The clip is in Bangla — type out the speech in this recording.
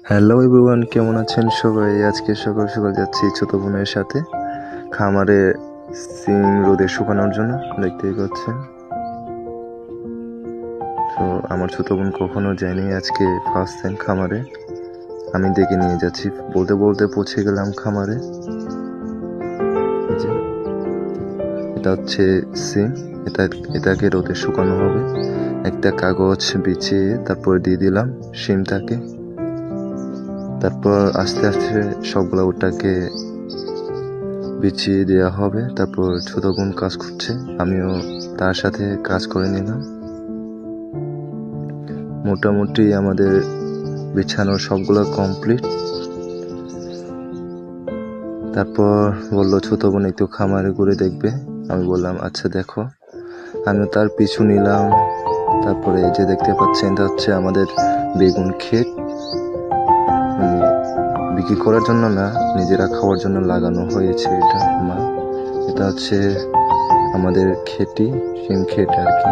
হ্যালো এভরিওয়ান, কেমন আছেন সবাই? আজকে সকাল সকাল যাচ্ছি ছোট বোনের সাথে খামারে সিম রোদে শুকানোর জন্য। দেখতেই পাচ্ছেন। তো আমার ছোট বোন কখনো যায়নি, আজকে ফার্স্ট টাইম খামারে। আমি ডেকে নিয়ে যাচ্ছি, বলতে বলতে পৌঁছে গেলাম খামারে। যে এটা হচ্ছে সিম, এটাকে রোদে শুকানো হবে। একটা কাগজ বিছিয়ে তারপর দিয়ে দিলাম সিমটাকে। তারপর আস্তে আস্তে সবগুলো ওটাকে বিছিয়ে দেওয়া হবে। তারপর ছোট বোন কাজ করছে, আমিও তার সাথে কাজ করে নিলাম। মোটামুটি আমাদের বিছানোর সবগুলো কমপ্লিট। তারপর বললো ছোট বোন একটু খামারে ঘুরে দেখবে। আমি বললাম আচ্ছা দেখো। আমিও তার পিছু নিলাম। তারপরে এই যে দেখতে পাচ্ছেন, এটা হচ্ছে আমাদের বেগুন ক্ষেত। মানে বিক্রি করার জন্য না, নিজেরা খাওয়ার জন্য লাগানো হয়েছে এটা হচ্ছে আমাদের খেতি, সিম ক্ষেত আর কি।